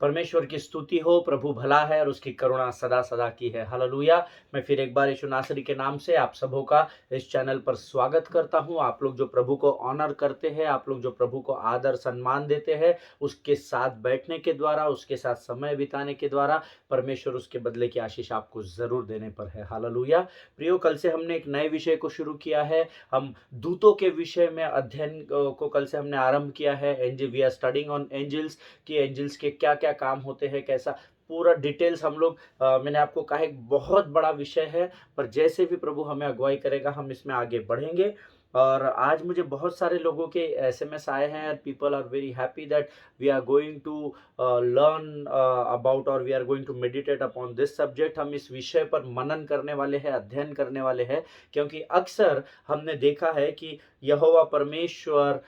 परमेश्वर की स्तुति हो, प्रभु भला है और उसकी करुणा सदा सदा की है। हालेलुया। मैं फिर एक बार यीशु नासरी के नाम से आप सबों का इस चैनल पर स्वागत करता हूँ। आप लोग जो प्रभु को ऑनर करते हैं, आप लोग जो प्रभु को आदर सम्मान देते हैं, उसके साथ बैठने के द्वारा, उसके साथ समय बिताने के द्वारा परमेश्वर उसके बदले की आशीष आपको जरूर देने पर है। हालेलुया। प्रियो, कल से हमने एक नए विषय को शुरू किया है। हम दूतों के विषय में अध्ययन को कल से हमने आरंभ किया है। Angel, we are studying on angels, कि एंजल्स के क्या क्या काम होते हैं, कैसा पूरा डिटेल्स हम लोग मैंने आपको कहा एक बहुत बड़ा विषय है, पर जैसे भी प्रभु हमें अगुवाई करेगा हम इसमें आगे बढ़ेंगे। और आज मुझे बहुत सारे लोगों के एसएमएस आए हैं। People are very happy that we are going to learn about, और we are going to meditate upon this subject. हम इस विषय पर मनन करने वाले हैं, अध्ययन करने वाले हैं, क्योंकि अक्सर हमने देखा है कि यहोवा परमेश्वर,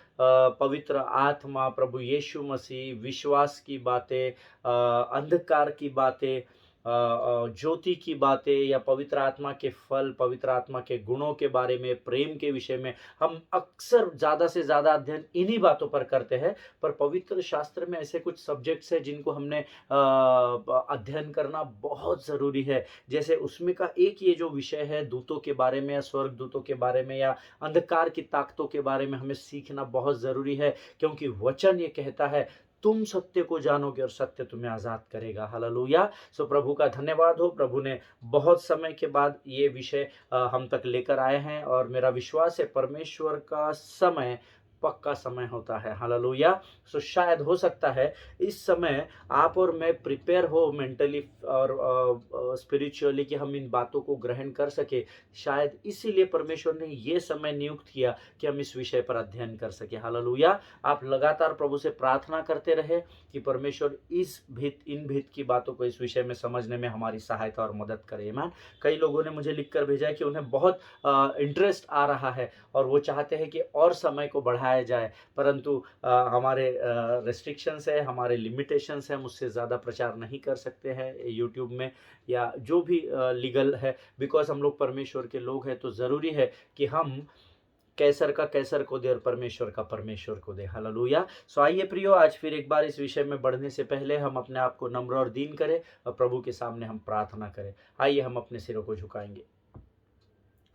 पवित्र आत्मा, प्रभु यीशु मसीह, विश्वास की बातें, अंधकार की बातें, ज्योति की बातें, या पवित्र आत्मा के फल, पवित्र आत्मा के गुणों के बारे में, प्रेम के विषय में हम अक्सर ज़्यादा से ज़्यादा अध्ययन इन्हीं बातों पर करते हैं। पर पवित्र शास्त्र में ऐसे कुछ सब्जेक्ट्स हैं जिनको हमने अध्ययन करना बहुत ज़रूरी है। जैसे उसमें का एक ये जो विषय है दूतों के बारे में, या स्वर्ग दूतों के बारे में, या अंधकार की ताकतों के बारे में हमें सीखना बहुत ज़रूरी है, क्योंकि वचन ये कहता है तुम सत्य को जानोगे और सत्य तुम्हें आज़ाद करेगा। हालेलुया। सो प्रभु का धन्यवाद हो, प्रभु ने बहुत समय के बाद ये विषय हम तक लेकर आए हैं, और मेरा विश्वास है परमेश्वर का समय पक्का समय होता है। हालेलुया। सो शायद हो सकता है इस समय आप और मैं प्रिपेयर हो मेंटली और स्पिरिचुअली, कि हम इन बातों को ग्रहण कर सके। शायद इसीलिए परमेश्वर ने ये समय नियुक्त किया कि हम इस विषय पर अध्ययन कर सके। हालेलुया। आप लगातार प्रभु से प्रार्थना करते रहे कि परमेश्वर इन भीत की बातों को इस विषय में समझने में हमारी सहायता और मदद करे। मैन, कई लोगों ने मुझे लिखकर भेजा है कि उन्हें बहुत इंटरेस्ट आ रहा है और वो चाहते हैं कि और समय को बढ़ाया जाए, परंतु हमारे रेस्ट्रिक्शंस है, हमारे लिमिटेशंस हैं, मुझसे ज़्यादा प्रचार नहीं कर सकते हैं यूट्यूब में, या जो भी लीगल है। बिकॉज हम लोग परमेश्वर के लोग हैं, तो ज़रूरी है कि हम कैसर का कैसर को दे और परमेश्वर का परमेश्वर को दे। हालेलुया। सो आइए प्रियो, आज फिर एक बार इस विषय में बढ़ने से पहले हम अपने आप को नम्र और दीन करें और प्रभु के सामने हम प्रार्थना करें। आइए हम अपने सिरों को झुकाएंगे।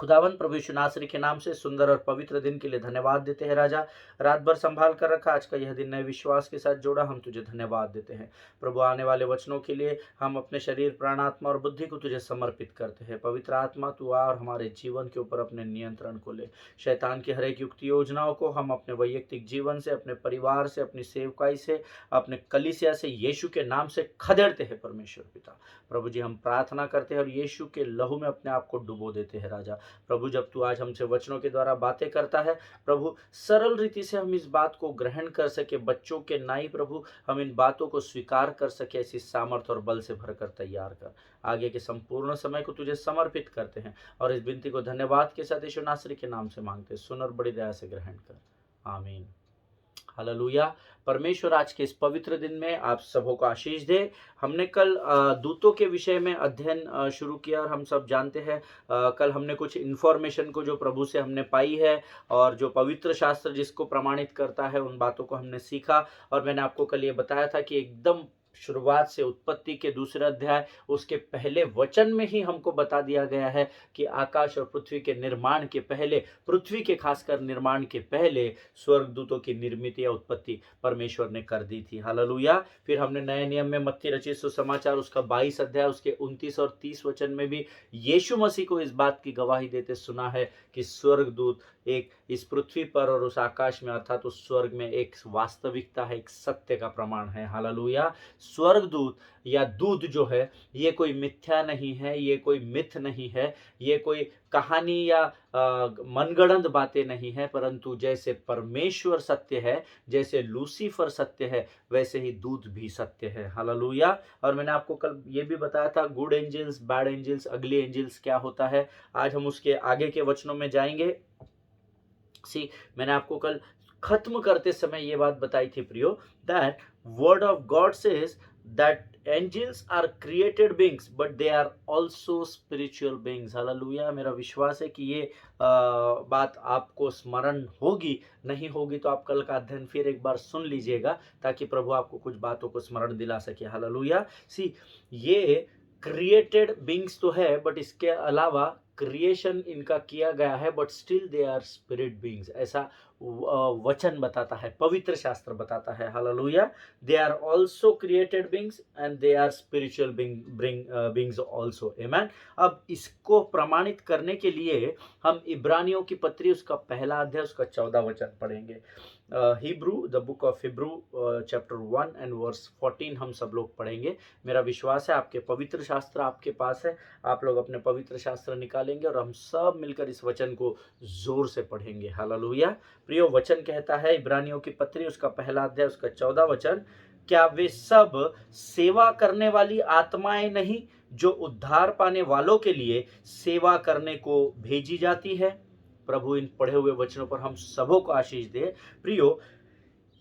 खुदावन प्रभु यीशु नासरी के नाम से सुंदर और पवित्र दिन के लिए धन्यवाद देते हैं। राजा, रात भर संभाल कर रखा, आज का यह दिन नए विश्वास के साथ जोड़ा, हम तुझे धन्यवाद देते हैं। प्रभु, आने वाले वचनों के लिए हम अपने शरीर, प्राण, आत्मा और बुद्धि को तुझे समर्पित करते हैं। पवित्र आत्मा, तू आ और हमारे जीवन के ऊपर अपने नियंत्रण को ले। शैतान की हर एक युक्ति योजनाओं को हम अपने वैयक्तिक जीवन से, अपने परिवार से, अपनी सेवकाई से, अपने कलीसिया से यीशु के नाम से खदेड़ते हैं। परमेश्वर पिता, प्रभु जी, हम प्रार्थना करते हैं और यीशु के लहू में अपने आप को डुबो देते हैं। राजा प्रभु, जब तू आज हमसे वचनों के द्वारा बातें करता है, प्रभु सरल रीति से हम इस बात को ग्रहण कर सके, बच्चों के नाई प्रभु हम इन बातों को स्वीकार कर सके, ऐसी सामर्थ और बल से भरकर तैयार कर। आगे के संपूर्ण समय को तुझे समर्पित करते हैं और इस विनती को धन्यवाद के साथ यीशु नासरी के नाम से मांगते हैं। सुन और बड़ी दया से ग्रहण कर। आमीन। हालेलुया। परमेश्वर आज के इस पवित्र दिन में आप सबों को आशीष दे। हमने कल दूतों के विषय में अध्ययन शुरू किया, और हम सब जानते हैं कल हमने कुछ इन्फॉर्मेशन को जो प्रभु से हमने पाई है, और जो पवित्र शास्त्र जिसको प्रमाणित करता है, उन बातों को हमने सीखा। और मैंने आपको कल ये बताया था कि एकदम शुरुआत से उत्पत्ति के दूसरे अध्याय उसके पहले वचन में ही हमको बता दिया गया है कि आकाश और पृथ्वी के निर्माण के पहले, पृथ्वी के खासकर निर्माण के पहले स्वर्गदूतों की निर्मित या उत्पत्ति परमेश्वर ने कर दी थी। हालेलुया। फिर हमने नए नियम में मत्ती रचित सुसमाचार उसका 22 अध्याय उसके 29 और 30 वचन में भी यीशु मसीह को इस बात की गवाही देते सुना है कि स्वर्गदूत एक इस पृथ्वी पर और उस आकाश में, अर्थात उस स्वर्ग में, एक वास्तविकता है, एक सत्य का प्रमाण है। हालेलुया। स्वर्गदूत या दूत जो है, ये कोई मिथ्या नहीं है, ये कोई मिथ नहीं है, ये कोई कहानी या मनगढ़ंत बातें नहीं है, परंतु जैसे परमेश्वर सत्य है, जैसे लूसीफर सत्य है, वैसे ही दूत भी सत्य है। हालेलुया। और मैंने आपको कल ये भी बताया था गुड एंजल्स, बैड एंजल्स, अगली एंजल्स क्या होता है। आज हम उसके आगे के वचनों में जाएंगे। मैंने आपको कल खत्म करते समय ये बात बताई थी प्रियो, that word of God says that angels are created beings but they are also spiritual beings. Hallelujah. मेरा विश्वास है कि ये बात आपको स्मरण होगी, नहीं होगी तो आप कल का अध्ययन फिर एक बार सुन लीजिएगा ताकि प्रभु आपको कुछ बातों को स्मरण दिला सके। हालेलुया। सी, ये क्रिएटेड बींग्स तो है बट इसके अलावा क्रिएशन इनका किया गया है but still they are spirit beings, ऐसा वचन बताता है, पवित्र शास्त्र बताता है। हालेलुया। They are also created beings and they are spiritual beings also. आमेन। अब इसको प्रमाणित करने के लिए हम इब्रानियों की पत्री उसका पहला अध्याय उसका 14 वचन पढ़ेंगे। Hebrew, the book of Hebrew chapter 1 and verse 14 हम सब लोग पढ़ेंगे। मेरा विश्वास है आपके पवित्र शास्त्र आपके पास है, आप लोग अपने पवित्र शास्त्र निकालेंगे और हम सब मिलकर इस वचन को जोर से पढ़ेंगे। हालेलुया। प्रियो, वचन कहता है इब्रानियों की पत्री उसका पहला अध्याय उसका 14 वचन, क्या वे सब सेवा करने वाली आत्माएं नहीं जो उद्धार पाने वालों के लिए सेवा करने को भेजी जाती है? प्रभु इन पढ़े हुए वचनों पर हम सबों को आशीष दे। प्रियो,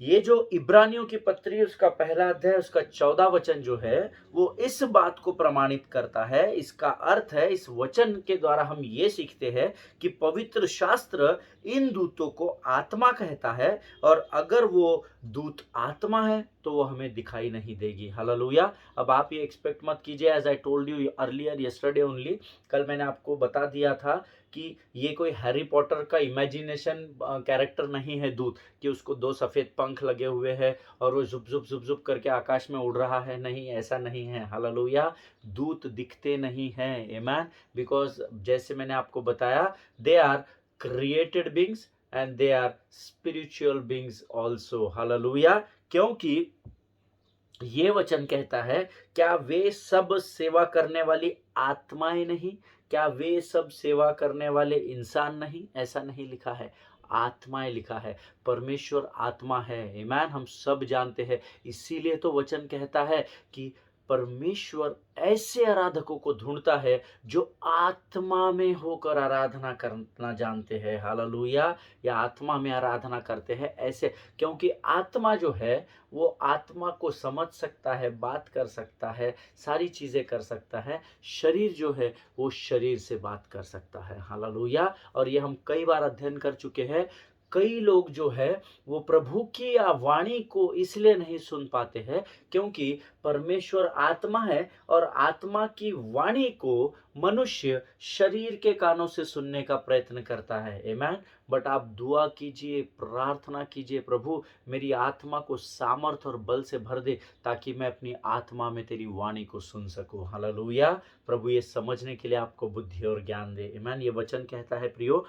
ये जो इब्रानियों की पत्री उसका पहला अध्याय उसका 14 वचन जो है वो इस बात को प्रमाणित करता है। इसका अर्थ है, इस वचन के द्वारा हम ये सीखते हैं कि पवित्र शास्त्र इन दूतों को आत्मा कहता है और अगर वो दूत आत्मा है तो वो हमें दिखाई नहीं देगी। हालेलुया। अब आप ये एक्सपेक्ट मत कीजिए, as I told you earlier yesterday only, कल मैंने आपको बता दिया था कि ये कोई हैरी पॉटर का इमेजिनेशन कैरेक्टर नहीं है दूत, कि उसको 2 सफेद पंख लगे हुए हैं और वो जुप जुप जुप जुप करके आकाश में उड़ रहा है। नहीं, ऐसा नहीं है। हालेलुया। दूत दिखते नहीं हैं। आमेन। बिकॉज जैसे मैंने आपको बताया, they are created beings and they are spiritual beings also. Hallelujah. क्योंकि ये वचन कहता है, क्या वे सब सेवा करने वाली आत्माएं नहीं, क्या वे सब सेवा करने वाले इंसान नहीं? ऐसा नहीं लिखा है, आत्माएं लिखा है। परमेश्वर आत्मा है। आमीन। हम सब जानते हैं, इसीलिए तो वचन कहता है कि परमेश्वर ऐसे आराधकों को ढूंढता है जो आत्मा में होकर आराधना करना जानते हैं। हालेलुया। या आत्मा में आराधना करते हैं ऐसे, क्योंकि आत्मा जो है वो आत्मा को समझ सकता है, बात कर सकता है, सारी चीजें कर सकता है। शरीर जो है वो शरीर से बात कर सकता है। हालेलुया। और ये हम कई बार अध्ययन कर चुके हैं। कई लोग जो है वो प्रभु की वाणी को इसलिए नहीं सुन पाते हैं क्योंकि परमेश्वर आत्मा है और आत्मा की वाणी को मनुष्य शरीर के कानों से सुनने का प्रयत्न करता है। आमीन। बट आप दुआ कीजिए, प्रार्थना कीजिए, प्रभु मेरी आत्मा को सामर्थ और बल से भर दे ताकि मैं अपनी आत्मा में तेरी वाणी को सुन सकूं। हालेलुया। प्रभु ये समझने के लिए आपको बुद्धि और ज्ञान दे। आमीन। ये वचन कहता है प्रियो,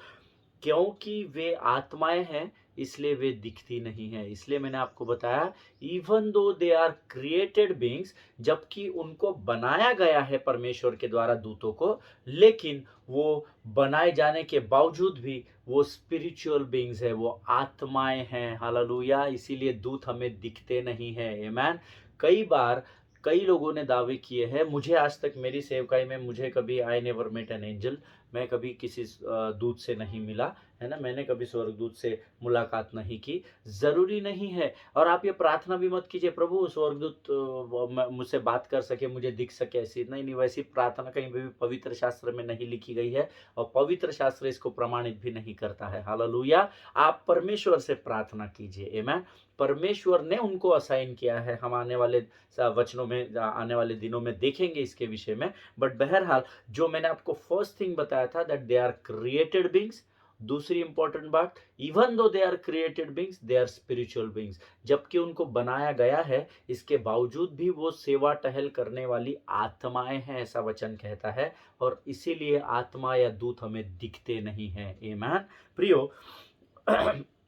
क्योंकि वे आत्माएं हैं इसलिए वे दिखती नहीं है। इसलिए मैंने आपको बताया, even though they are created beings, जबकि उनको बनाया गया है परमेश्वर के द्वारा दूतों को, लेकिन वो बनाए जाने के बावजूद भी वो स्पिरिचुअल बीइंग्स है, वो आत्माएं हैं। हालेलुया। इसीलिए दूत हमें दिखते नहीं है। आमीन। कई बार कई लोगों ने दावे किए हैं, मुझे आज तक मेरी सेवकाई में मुझे कभी I never met an angel, मैं कभी किसी दूत से नहीं मिला, है ना, मैंने कभी स्वर्गदूत से मुलाकात नहीं की। जरूरी नहीं है। और आप ये प्रार्थना भी मत कीजिए प्रभु स्वर्गदूत मुझसे बात कर सके, मुझे दिख सके, ऐसी नहीं, वैसी प्रार्थना कहीं भी पवित्र शास्त्र में नहीं लिखी गई है और पवित्र शास्त्र इसको प्रमाणित भी नहीं करता है। हालेलुया। आप परमेश्वर से प्रार्थना कीजिए। आमीन। परमेश्वर ने उनको असाइन किया है। हम आने वाले वचनों में, आने वाले दिनों में देखेंगे इसके विषय में। बट बहरहाल जो मैंने आपको फर्स्ट थिंग बताया था, that they are created beings. दूसरी इंपॉर्टेंट बात, even though they are created beings they are spiritual beings, जबकि उनको बनाया गया है इसके बावजूद भी वो सेवा टहल करने वाली आत्माएं हैं, ऐसा वचन कहता है। और इसीलिए आत्मा या दूत हमें दिखते नहीं है। आमीन। प्रियो,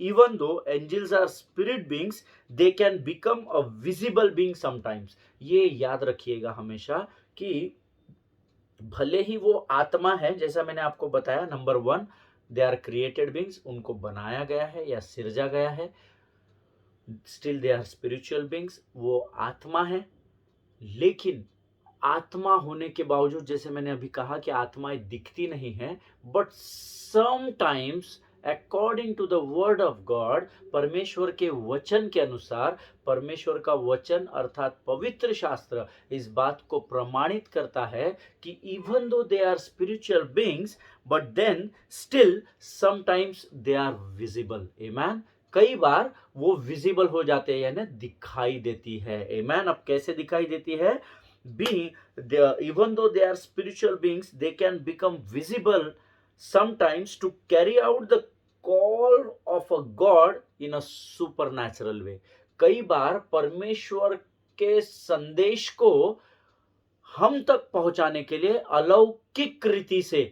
even though angels are spirit beings, they can become a visible being sometimes। ये याद रखिएगा हमेशा कि भले ही वो आत्मा है, जैसा मैंने आपको बताया, number 1 they are created beings, उनको बनाया गया है या सिरजा गया है, still they are spiritual beings, वो आत्मा है। लेकिन आत्मा होने के बावजूद, जैसे मैंने अभी कहा कि आत्माएं दिखती नहीं है, but sometimes according to the word of God, परमेश्वर के वचन के अनुसार, परमेश्वर का वचन अर्थात पवित्र शास्त्र इस बात को प्रमाणित करता है कि even though they are spiritual beings, but then still sometimes they are visible. आमेन। कई बार वो विजिबल हो जाते हैं, यानी दिखाई देती है। आमेन। अब कैसे दिखाई देती है? Even though they are spiritual beings, they can become visible sometimes to carry out the call of a God in a supernatural way। कई बार परमेश्वर के संदेश को हम तक पहुंचाने के लिए अलौकिक रीति से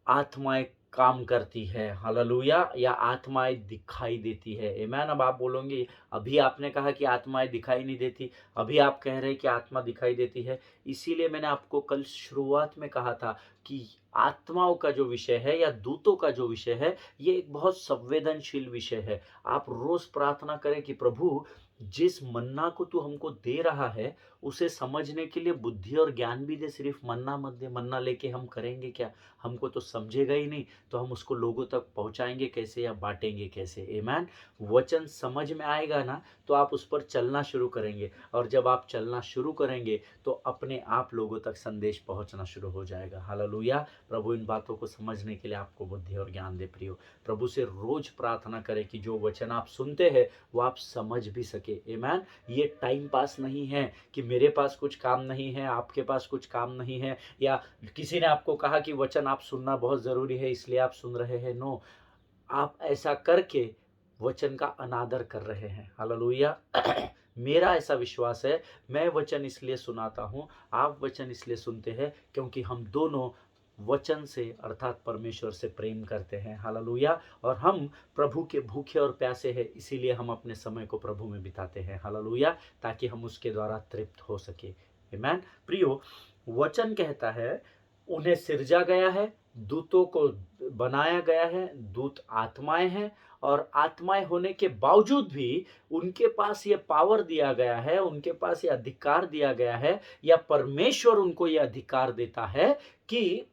आत्माएं काम करती है। हालेलुया। या आत्माएं दिखाई देती है। आमेन। अब आप बोलोगे, अभी आपने कहा कि आत्माएं दिखाई नहीं देती, अभी आप कह रहे हैं कि आत्मा दिखाई देती है। इसीलिए मैंने आपको कल शुरुआत में कहा था कि आत्माओं का जो विषय है या दूतों का जो विषय है, ये एक बहुत संवेदनशील विषय है। आप रोज प्रार्थना करें कि प्रभु, जिस मन्ना को तू हमको दे रहा है उसे समझने के लिए बुद्धि और ज्ञान भी दे। सिर्फ मन्ना मत दे। मन्ना लेके हम करेंगे क्या? हमको तो समझेगा ही नहीं, तो हम उसको लोगों तक पहुंचाएंगे कैसे या बांटेंगे कैसे? आमेन। वचन समझ में आएगा ना, तो आप उस पर चलना शुरू करेंगे, और जब आप चलना शुरू करेंगे तो अपने आप लोगों तक संदेश पहुंचना शुरू हो जाएगा। हालेलुया। प्रभु इन बातों को समझने के लिए आपको बुद्धि और ज्ञान दे। प्रियो, प्रभु से रोज प्रार्थना करें कि जो वचन आप सुनते हैं वो आप समझ भी सके। आमेन। ये टाइम पास नहीं है कि मेरे पास कुछ काम नहीं है, आपके पास कुछ काम नहीं है, या किसी ने आपको कहा कि वचन आप सुनना बहुत जरूरी है इसलिए आप सुन रहे हैं। नो, आप ऐसा करके वचन का अनादर कर रहे हैं। हालेलुया। मेरा ऐसा विश्वास है, मैं वचन इसलिए सुनाता हूं, आप वचन इसलिए सुनते हैं क्योंकि हम दोनों वचन से अर्थात परमेश्वर से प्रेम करते हैं। हालेलुया। और हम प्रभु के भूखे और प्यासे हैं, इसीलिए हम अपने समय को प्रभु में बिताते हैं। हालेलुया। ताकि हम उसके द्वारा तृप्त हो सके। आमेन। प्रियो, वचन कहता है उन्हें सिरजा गया है, दूतों को बनाया गया है। दूत आत्माएं हैं, और आत्माएं होने के बावजूद भी उनके पास ये पावर दिया गया है, उनके पास ये अधिकार दिया गया है, या परमेश्वर उनको ये अधिकार देता है कि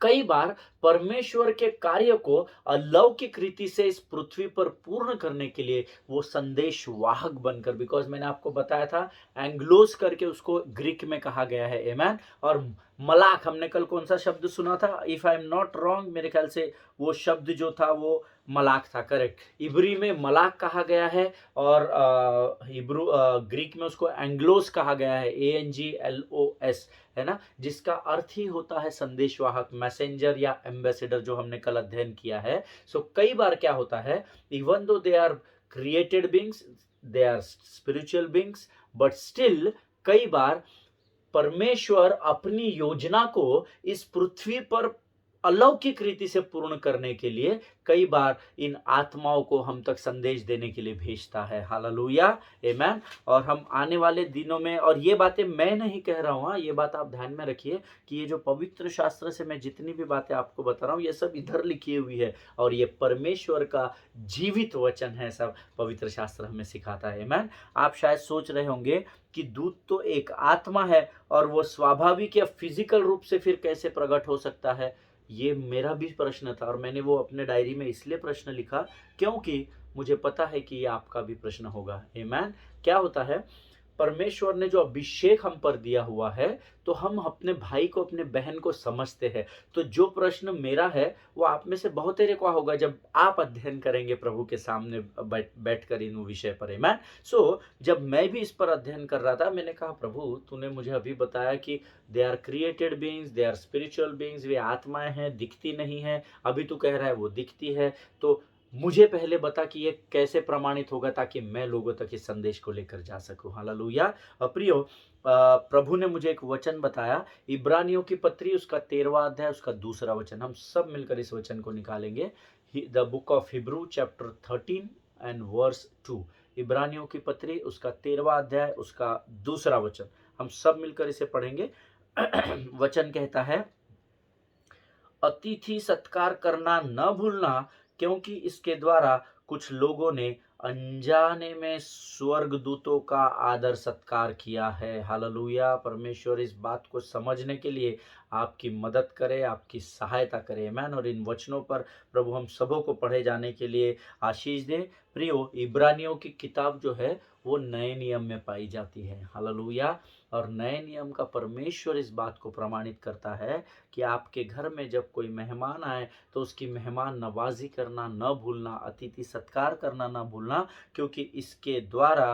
कई बार परमेश्वर के कार्य को अलौकिक रीति से इस पृथ्वी पर पूर्ण करने के लिए वो संदेश वाहक बनकर, बिकॉज मैंने आपको बताया था एंग्लोस करके उसको ग्रीक में कहा गया है। आमेन। और मलाक, हमने कल कौन सा शब्द सुना था? If I am not wrong, मेरे ख्याल से वो शब्द जो था वो मलाक था। करेक्ट। इब्री में मलाक कहा गया है, और हिब्रू ग्रीक में उसको एंग्लोस कहा गया है, ANGLOS, है ना, जिसका अर्थ ही होता है संदेशवाहक, मैसेंजर या एम्बेसडर, जो हमने कल अध्ययन किया है। सो कई बार क्या होता है, even though they are created beings, they are spiritual beings, but still कई बार परमेश्वर अपनी योजना को इस पृथ्वी पर अलौकिक रीति से पूर्ण करने के लिए कई बार इन आत्माओं को हम तक संदेश देने के लिए भेजता है। हालेलुया। आमेन। और हम आने वाले दिनों में, और ये बातें मैं नहीं कह रहा हूँ, ये बात आप ध्यान में रखिए कि ये जो पवित्र शास्त्र से मैं जितनी भी बातें आपको बता रहा हूँ, ये सब इधर लिखी हुई है, और ये परमेश्वर का जीवित वचन है। सब पवित्र शास्त्र हमें सिखाता है। आमेन। आप शायद सोच रहे होंगे कि दूत तो एक आत्मा है, और वो स्वाभाविक या फिजिकल रूप से फिर कैसे प्रकट हो सकता है? ये मेरा भी प्रश्न था, और मैंने वो अपने डायरी में इसलिए प्रश्न लिखा क्योंकि मुझे पता है कि ये आपका भी प्रश्न होगा। आमेन। क्या होता है, परमेश्वर ने जो अभिषेक हम पर दिया हुआ है, तो हम अपने भाई को, अपने बहन को समझते हैं। तो जो प्रश्न मेरा है वो आप में से बहुत तेरे को होगा जब आप अध्ययन करेंगे प्रभु के सामने बैठकर इन विषय पर। आमेन। सो जब मैं भी इस पर अध्ययन कर रहा था, मैंने कहा प्रभु, तूने मुझे अभी बताया कि they are created beings, they are spiritual beings, वे आत्माएं हैं, दिखती नहीं है। अभी तू कह रहा है वो दिखती है, तो मुझे पहले बता कि ये कैसे प्रमाणित होगा, ताकि मैं लोगों तक इस संदेश को लेकर जा सकूं। हालेलुया। प्रियो, प्रभु ने मुझे एक वचन बताया, इब्रानियों की पत्री उसका 13वां अध्याय उसका 2रा वचन। हम सब मिलकर इस वचन को निकालेंगे। The book of Hebrew chapter 13 and verse 2। इब्रानियों की पत्री उसका 13वां अध्याय उसका 2रा वचन, हम सब मिलकर इसे पढ़ेंगे। वचन कहता है, अतिथि सत्कार करना न भूलना, क्योंकि इसके द्वारा कुछ लोगों ने अनजाने में स्वर्गदूतों का आदर सत्कार किया है। हालेलुया। परमेश्वर इस बात को समझने के लिए आपकी मदद करे, आपकी सहायता करे। आमीन। और इन वचनों पर प्रभु हम सबों को पढ़े जाने के लिए आशीष दे। प्रियो, इब्रानियों की किताब जो है वो नए नियम में पाई जाती है। हालेलुया। और नए नियम का परमेश्वर इस बात को प्रमाणित करता है कि आपके घर में जब कोई मेहमान आए तो उसकी मेहमान नवाजी करना न भूलना, अतिथि सत्कार करना न भूलना, क्योंकि इसके द्वारा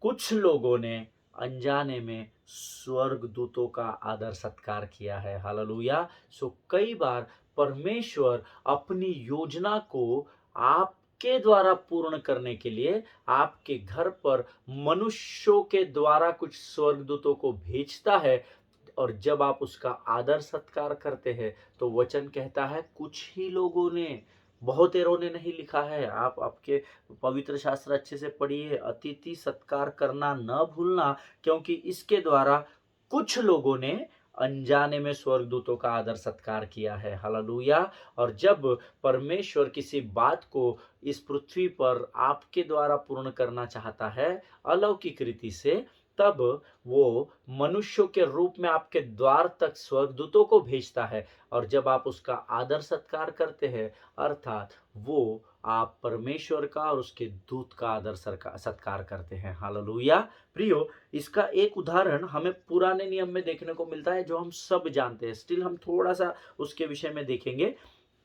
कुछ लोगों ने अनजाने में स्वर्गदूतों का आदर सत्कार किया है। हालेलुया। सो कई बार परमेश्वर अपनी योजना को आपके द्वारा पूर्ण करने के लिए आपके घर पर मनुष्यों के द्वारा कुछ स्वर्गदूतों को भेजता है। और जब आप उसका आदर सत्कार करते हैं तो वचन कहता है कुछ ही लोगों ने, बहुतेरों ने नहीं लिखा है। आप आपके पवित्र शास्त्र अच्छे से पढ़िए। अतिथि सत्कार करना न भूलना, क्योंकि इसके द्वारा कुछ लोगों ने अनजाने में स्वर्गदूतों का आदर सत्कार किया है। हालेलुया। और जब परमेश्वर किसी बात को इस पृथ्वी पर आपके द्वारा पूर्ण करना चाहता है अलौकिक रीति से, तब वो मनुष्यों के रूप में आपके द्वार तक स्वर्गदूतों को भेजता है। और जब आप उसका आदर सत्कार करते हैं, अर्थात वो आप परमेश्वर का और उसके दूत का आदर सत्कार करते हैं। हालेलुया। प्रियो, इसका एक उदाहरण हमें पुराने नियम में देखने को मिलता है जो हम सब जानते हैं। स्टिल हम थोड़ा सा उसके विषय में देखेंगे।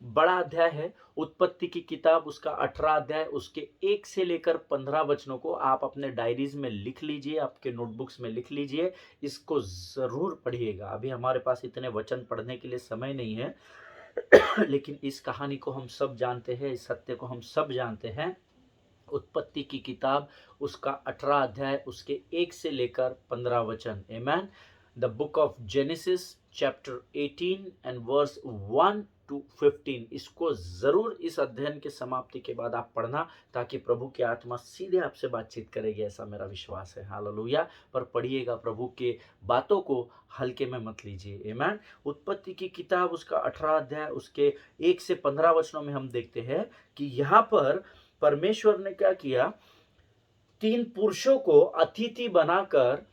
बड़ा अध्याय है उत्पत्ति की किताब, उसका 18 अध्याय, उसके 1 से लेकर 15 वचनों को आप अपने डायरीज में लिख लीजिए, आपके नोटबुक्स में लिख लीजिए। इसको जरूर पढ़िएगा। अभी हमारे पास इतने वचन पढ़ने के लिए समय नहीं है लेकिन इस कहानी को हम सब जानते हैं, इस सत्य को हम सब जानते हैं। उत्पत्ति की किताब, उसका 18 अध्याय, उसके 1 से लेकर 15 वचन। आमीन। The book of Genesis chapter 18 and verse 1 to 15। इसको जरूर इस अध्ययन के समाप्ति के बाद आप पढ़ना, ताकि प्रभु की आत्मा सीधे आपसे बातचीत करेगी, ऐसा मेरा विश्वास है। हालेलुया। पर पढ़िएगा, प्रभु के बातों को हल्के में मत लीजिए। आमीन। उत्पत्ति की किताब, उसका 18 अध्याय, उसके 1 से 15 वचनों में हम देखते हैं कि यहाँ पर परमेश्वर ने क्या किया, 3 पुरुषों को अतिथि बनाकर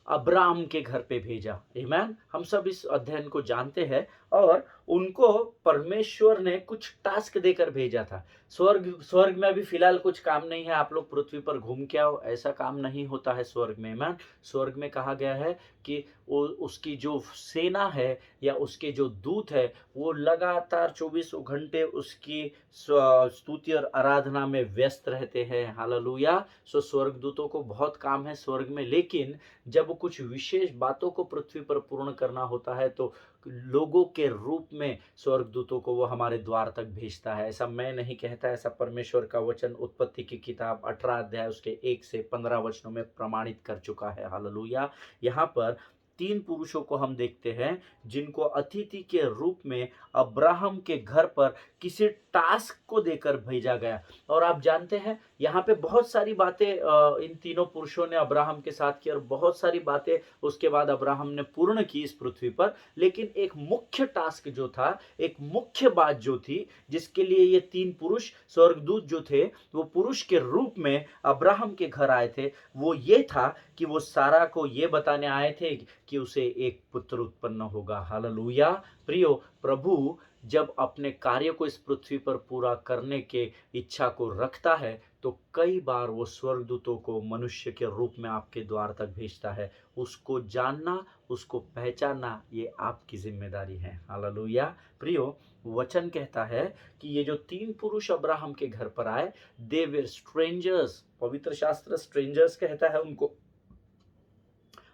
अब्राहम के घर पे भेजा। आमीन। हम सब इस अध्ययन को जानते हैं। और उनको परमेश्वर ने कुछ टास्क देकर भेजा था। स्वर्ग में अभी फिलहाल कुछ काम नहीं है, आप लोग पृथ्वी पर घूम के आओ, ऐसा काम नहीं होता है स्वर्ग में। आमीन। स्वर्ग में कहा गया है कि उसकी जो सेना है या उसके जो दूत है वो लगातार 24 घंटे उसकी स्तुति और आराधना में व्यस्त रहते हैं। हालेलुया। सो स्वर्गदूतों को बहुत काम है स्वर्ग में, लेकिन जब कुछ विशेष बातों को पृथ्वी पर पूर्ण करना होता है तो लोगों के रूप में स्वर्गदूतों को वो हमारे द्वार तक भेजता है। ऐसा मैं नहीं कहता, ऐसा परमेश्वर का वचन उत्पत्ति की किताब 18 अध्याय उसके 1 से 15 वचनों में प्रमाणित कर चुका है। हालेलुया। यहाँ पर 3 पुरुषों को हम देखते हैं जिनको अतिथि के रूप में अब्राहम के घर पर किसी टास्क को देकर भेजा गया। और आप जानते हैं यहाँ पे बहुत सारी बातें इन तीनों पुरुषों ने अब्राहम के साथ की, और बहुत सारी बातें उसके बाद अब्राहम ने पूर्ण की इस पृथ्वी पर। लेकिन एक मुख्य टास्क जो था, एक मुख्य बात जो थी, जिसके लिए ये 3 पुरुष स्वर्गदूत जो थे वो पुरुष के रूप में अब्राहम के घर आए थे, वो ये था कि वो सारा को ये बताने आए थे कि उसे एक पुत्र उत्पन्न होगा। हालेलुया। प्रियो, प्रभु जब अपने कार्य को इस पृथ्वी पर पूरा करने के इच्छा को रखता है तो कई बार वो स्वर्गदूतों को मनुष्य के रूप में आपके द्वार तक भेजता है। उसको जानना, उसको पहचानना, ये आपकी जिम्मेदारी है। हालेलुया। प्रियो, वचन कहता है कि ये जो 3 पुरुष अब्राहम के घर पर आए, दे वर स्ट्रेंजर्स। पवित्र शास्त्र स्ट्रेंजर्स कहता है उनको।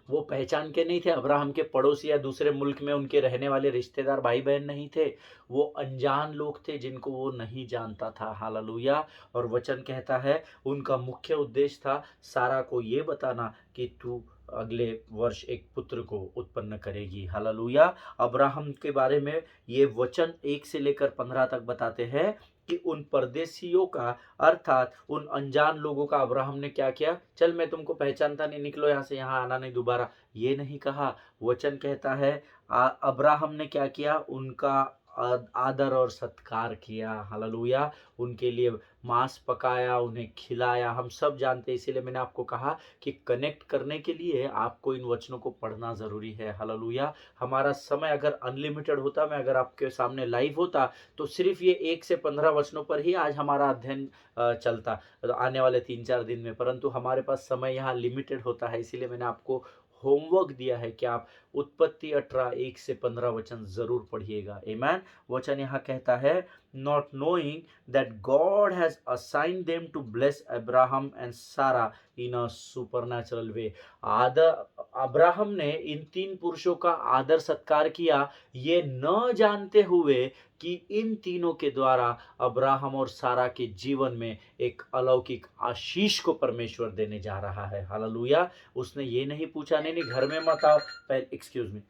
वो पहचान के नहीं थे, अब्राहम के पड़ोसी या दूसरे मुल्क में उनके रहने वाले रिश्तेदार भाई बहन नहीं थे, वो अनजान लोग थे जिनको वो नहीं जानता था। हालेलुया। और वचन कहता है उनका मुख्य उद्देश्य था सारा को ये बताना कि तू अगले वर्ष एक पुत्र को उत्पन्न करेगी। हालेलुया। अब्राहम के बारे में ये वचन 1 से लेकर 15 तक बताते हैं कि उन परदेशियों का, अर्थात उन अनजान लोगों का अब्राहम ने क्या किया, चल मैं तुमको पहचानता नहीं, निकलो यहाँ से, यहाँ आना नहीं दोबारा, ये नहीं कहा। वचन कहता है अब्राहम ने क्या किया, उनका आदर और सत्कार किया, हालेलुया। उनके लिए मांस पकाया, उन्हें खिलाया। हम सब जानते हैं, इसीलिए मैंने आपको कहा कि कनेक्ट करने के लिए आपको इन वचनों को पढ़ना ज़रूरी है, हालेलुया। हमारा समय अगर अनलिमिटेड होता, मैं अगर आपके सामने लाइव होता, तो सिर्फ ये 1 से 15 वचनों पर ही आज हमारा अध्ययन चलता आने वाले 3-4 दिन में। परंतु हमारे पास समय यहाँ लिमिटेड होता है, इसीलिए मैंने आपको होमवर्क दिया है कि आप उत्पत्ति 18 1 से 15 वचन ज़रूर पढ़िएगा, आमेन। वचन यहाँ कहता है, not knowing that God has assigned them to bless Abraham and Sarah in a supernatural वे। आदर अब्राहम ने इन 3 पुरुषों का आदर सत्कार किया, ये न जानते हुए कि इन तीनों के द्वारा अब्राहम और सारा के जीवन में एक अलौकिक आशीष को परमेश्वर देने जा रहा है, हालेलुया। उसने ये नहीं पूछा, नहीं घर में मत आओ, एक्सक्यूज मी,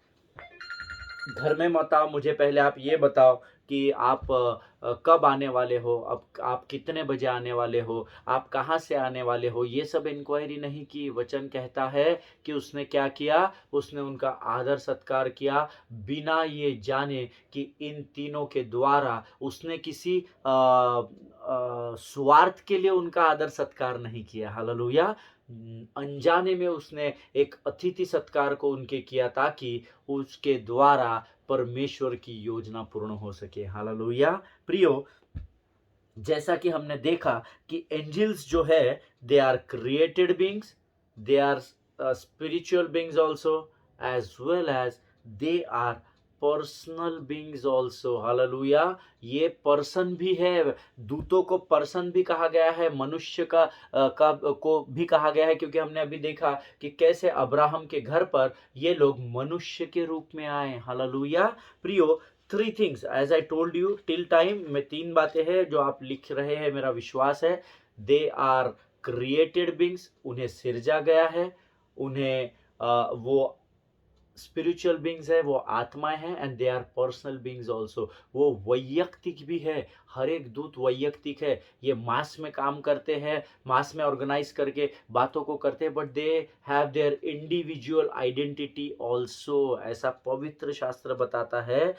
घर में मत आओ, मुझे पहले आप ये बताओ कि आप कब आने वाले हो, अब आप कितने बजे आने वाले हो, आप कहाँ से आने वाले हो, ये सब इंक्वायरी नहीं की। वचन कहता है कि उसने क्या किया, उसने उनका आदर सत्कार किया, बिना ये जाने कि इन तीनों के द्वारा उसने किसी स्वार्थ के लिए उनका आदर सत्कार नहीं किया, हालेलुया। अनजाने में उसने एक अतिथि सत्कार को उनके किया, ताकि उसके द्वारा परमेश्वर की योजना पूर्ण हो सके, हालेलुया। प्रियो, जैसा कि हमने देखा कि एंजल्स जो है, they are created beings, they are spiritual beings also, as well as they are personal beings also, hallelujah. ये पर्सन भी है, दूतों को पर्सन भी कहा गया है, मनुष्य को भी कहा गया है, क्योंकि हमने अभी देखा कि कैसे अब्राहम के घर पर ये लोग मनुष्य के रूप में आए, हालेलुया। प्रियो, 3 things as I told you till time में, 3 बातें हैं जो आप लिख रहे हैं, मेरा विश्वास है। दे आर क्रिएटेड बीइंग्स, उन्हें सिरजा गया है, उन्हें वो स्पिरिचुअल बींग्स है, वो आत्माएं हैं, and they are personal beings also, वो वैयक्तिक भी है। हर एक दूत वैयक्तिक है, ये मास में काम करते हैं, मास में ऑर्गेनाइज करके बातों को करते हैं, but they have their individual identity also, ऐसा पवित्र शास्त्र बताता है।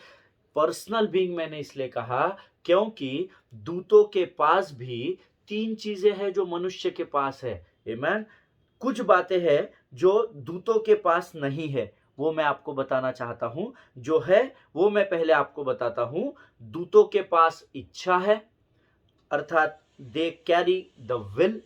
पर्सनल बीइंग मैंने इसलिए कहा क्योंकि दूतों के पास भी 3 चीजें हैं जो मनुष्य के पास है, आमेन। कुछ बातें हैं जो दूतों के पास नहीं है, वो मैं आपको बताना चाहता हूं। जो है वो मैं पहले आपको बताता हूं। दूतों के पास इच्छा है, अर्थात they carry the will,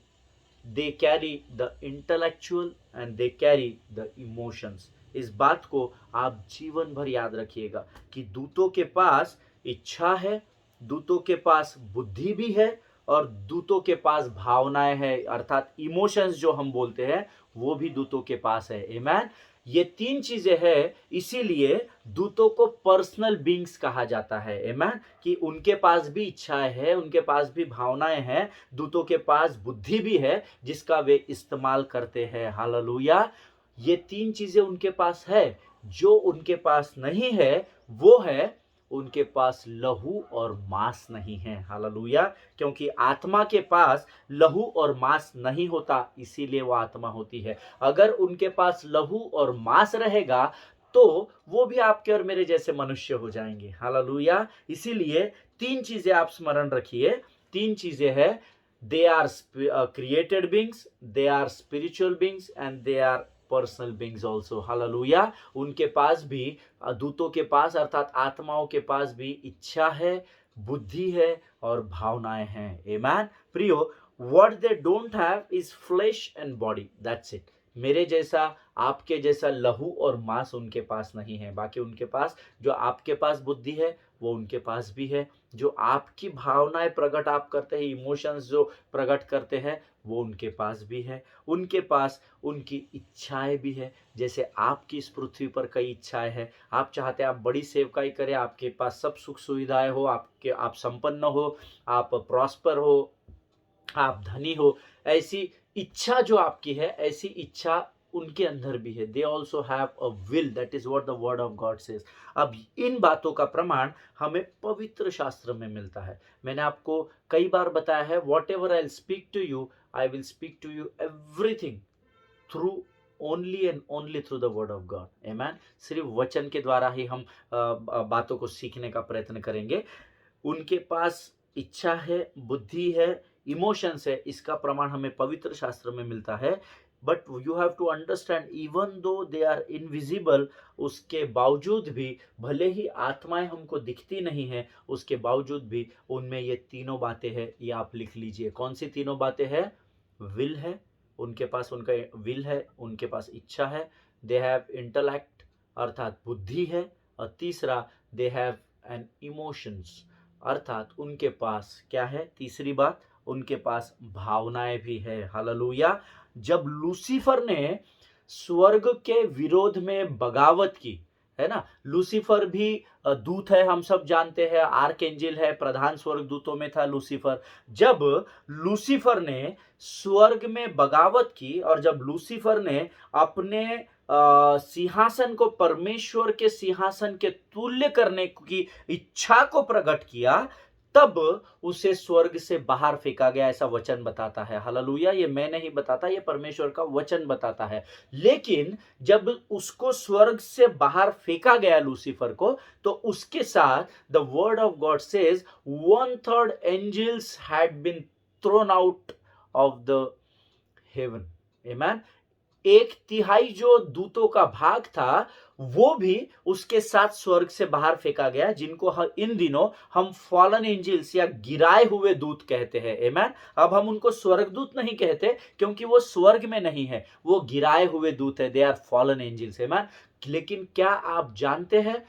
they carry the intellectual and they carry the emotions. इस बात को आप जीवन भर याद रखिएगा कि दूतों के पास इच्छा है, दूतों के पास बुद्धि भी है, और दूतों के पास भावनाएं हैं, अर्थात इमोशंस जो हम बोलते हैं, वो भी दूतों के पास है, आमेन। ये 3 चीजें हैं, इसीलिए दूतों को पर्सनल बीइंग्स कहा जाता है, आमेन। कि उनके पास भी इच्छाएं हैं, उनके पास भी भावनाएं हैं, दूतों के पास बुद्धि भी है जिसका वे इस्तेमाल करते हैं, हालेलुया। ये 3 चीजें उनके पास है। जो उनके पास नहीं है वो है, उनके पास लहू और मांस नहीं है, हालेलुया। क्योंकि आत्मा के पास लहू और मांस नहीं होता, इसीलिए वो आत्मा होती है। अगर उनके पास लहू और मांस रहेगा तो वो भी आपके और मेरे जैसे मनुष्य हो जाएंगे, हालेलुया। इसीलिए 3 चीजें आप स्मरण रखिए, 3 चीजें हैं। They are created beings, they are spiritual beings, and they are personal beings also, hallelujah. उनके पास भी, दूतों के पास अर्थात आत्माओं के पास भी इच्छा है, बुद्धि है और भावनाएं हैं, आमेन। प्रियो, what they don't have is flesh and body, that's it. मेरे जैसा, आपके जैसा लहू और मांस उनके पास नहीं है। बाकी उनके पास, जो आपके पास बुद्धि है वो उनके पास भी है, जो आपकी भावनाएं प्रकट आप करते हैं, इमोशंस जो प्रकट करते हैं, वो उनके पास भी है। उनके पास उनकी इच्छाएं भी है, जैसे आपकी इस पृथ्वी पर कई इच्छाएं हैं। आप चाहते हैं आप बड़ी सेवकाई करें, आपके पास सब सुख सुविधाएं हो, आप संपन्न हो, आप प्रॉस्पर हो, आप धनी हो। ऐसी इच्छा जो आपकी है, ऐसी इच्छा उनके अंदर भी है। They also have a will, that is what the word of God says. अब इन बातों का प्रमाण हमें पवित्र शास्त्र में मिलता है। मैंने आपको कई बार बताया है, whatever I speak to you, I will speak to you everything through only and only through the word of God. आमेन। सिर्फ वचन के द्वारा ही हम बातों को सीखने का प्रयत्न करेंगे। उनके पास इच्छा है, बुद्धि है, इमोशंस है, इसका प्रमाण हमें पवित्र शास्त्र में मिलता है। But you have to understand, even though they are invisible, उसके बावजूद भी, भले ही आत्माएं हमको दिखती नहीं है, उसके बावजूद भी उनमें ये तीनों बातें हैं। ये आप लिख लीजिए। कौन सी तीनों बातें हैं? विल है, उनके पास उनका विल है, उनके पास इच्छा है। दे हैव इंटेलेक्ट अर्थात बुद्धि है। और तीसरा, दे हैव एन इमोशंस अर्थात उनके पास क्या है? तीसरी बात, उनके पास भावनाएं भी है। हालेलुया। जब लूसीफर ने स्वर्ग के विरोध में बगावत की, है ना, लूसीफर भी दूत है, हम सब जानते हैं, आर्क एंजिल है, प्रधान स्वर्ग दूतों में था लूसीफर। जब लूसीफर ने स्वर्ग में बगावत की और जब लूसीफर ने अपने सिंहासन को परमेश्वर के सिंहासन के तुल्य करने की इच्छा को प्रकट किया, तब उसे स्वर्ग से बाहर फेंका गया, ऐसा वचन बताता है। हालेलुया। ये मैं नहीं बताता, ये परमेश्वर का वचन बताता है। लेकिन जब उसको स्वर्ग से बाहर फेंका गया लूसीफर को, तो उसके साथ the word of God says 1/3 angels had been thrown out of the heaven. आमेन। 1/3 जो दूतों का भाग था, वो भी उसके साथ स्वर्ग से बाहर फेंका गया, जिनको इन दिनों हम फॉलन एंजल्स या गिराए हुए दूत कहते हैं। आमेन। अब हम उनको स्वर्गदूत नहीं कहते, क्योंकि वो स्वर्ग में नहीं है, वो गिराए हुए दूत है। They are fallen angels. आमेन। लेकिन क्या आप जानते हैं,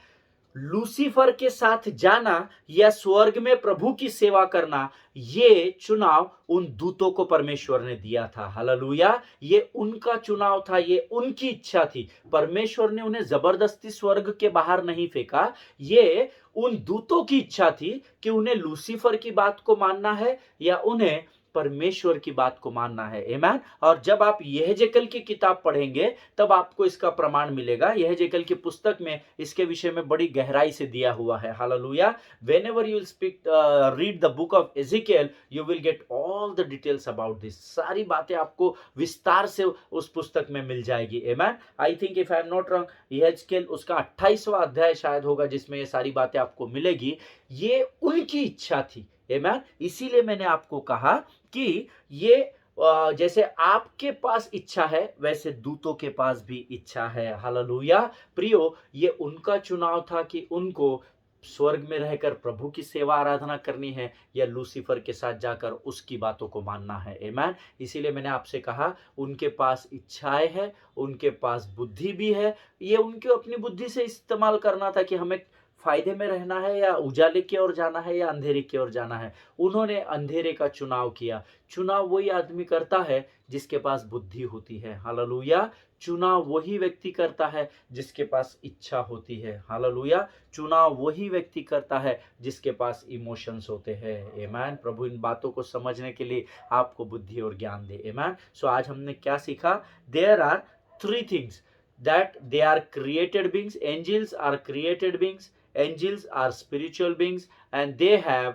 लूसीफर के साथ जाना या स्वर्ग में प्रभु की सेवा करना, ये चुनाव उन दूतों को परमेश्वर ने दिया था। हालेलुया। ये उनका चुनाव था, ये उनकी इच्छा थी। परमेश्वर ने उन्हें जबरदस्ती स्वर्ग के बाहर नहीं फेंका। ये उन दूतों की इच्छा थी कि उन्हें लूसीफर की बात को मानना है या उन्हें परमेश्वर की बात को मानना है। आमेन। और जब आप यहेजकेल की किताब पढ़ेंगे, तब आपको इसका प्रमाण मिलेगा। यहेजकेल की पुस्तक में इसके विषय में बड़ी गहराई से दिया हुआ है। Hallelujah. whenever you will speak read the book of Ezekiel, you will get all the details about this। सारी बातें आपको विस्तार से उस पुस्तक में मिल जाएगी। आमेन। I think if I am not wrong, यहेजकेल उसका 28वां अध्याय शायद होगा, जिसमें ये सारी बातें आपको मिलेगी। ये उनकी इच्छा थी। आमेन। इसीलिए मैंने आपको कहा कि ये जैसे आपके पास इच्छा है, वैसे दूतों के पास भी इच्छा है। हालेलुया। प्रियो, ये उनका चुनाव था कि उनको स्वर्ग में रहकर प्रभु की सेवा आराधना करनी है या लूसीफर के साथ जाकर उसकी बातों को मानना है। आमेन। इसीलिए मैंने आपसे कहा, उनके पास इच्छाएं है, उनके पास बुद्धि भी है। ये उनकी अपनी बुद्धि से इस्तेमाल करना था कि हमें फायदे में रहना है या उजाले की ओर जाना है या अंधेरे की ओर जाना है। उन्होंने अंधेरे का चुनाव किया। चुनाव वही आदमी करता है जिसके पास बुद्धि होती है। हालेलुया। चुनाव वही व्यक्ति करता है जिसके पास इच्छा होती है। हालेलुया। चुनाव वही व्यक्ति करता है जिसके पास इमोशंस होते हैं। आमेन। प्रभु इन बातों को समझने के लिए आपको बुद्धि और ज्ञान दे। आमेन। सो आज हमने क्या सीखा? There are 3 things that they are created beings. Angels are created beings. Angels are spiritual beings, and they have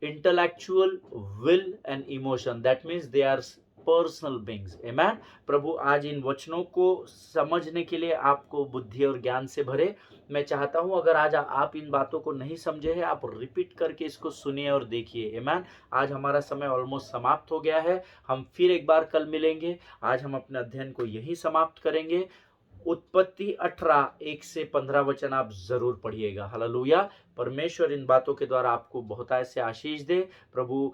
intellectual will and emotion. That means they are personal beings. आमेन। प्रभु आज इन वचनों को समझने के लिए आपको बुद्धि और ज्ञान से भरे। मैं चाहता हूं, अगर आज आप इन बातों को नहीं समझे हैं, आप रिपीट करके इसको सुनिए और देखिए। आमेन। आज हमारा समय ऑलमोस्ट समाप्त हो गया है। हम फिर एक बार कल मिलेंगे। आज हम अपने अध्ययन को यही समाप्त करेंगे। उत्पत्ति 18 1 से 15 वचन आप जरूर पढ़िएगा। हालेलुया। परमेश्वर इन बातों के द्वारा आपको बहुत ऐसे आशीष दे। प्रभु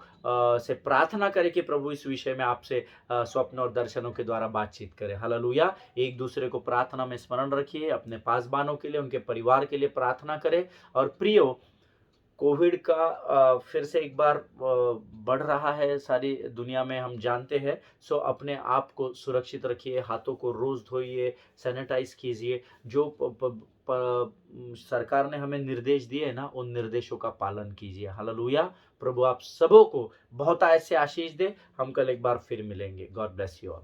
से प्रार्थना करें कि प्रभु इस विषय में आपसे स्वप्न और दर्शनों के द्वारा बातचीत करें। हालेलुया। एक दूसरे को प्रार्थना में स्मरण रखिए। अपने पासबानों के लिए, उनके परिवार के लिए प्रार्थना करें। और प्रियो, कोविड का फिर से एक बार बढ़ रहा है सारी दुनिया में, हम जानते हैं। सो अपने आप को सुरक्षित रखिए, हाथों को रोज धोइए, सैनिटाइज कीजिए। जो सरकार ने हमें निर्देश दिए ना, उन निर्देशों का पालन कीजिए। हालेलुया। प्रभु आप सबों को बहुत ऐसे आशीष दे। हम कल एक बार फिर मिलेंगे। God bless you all.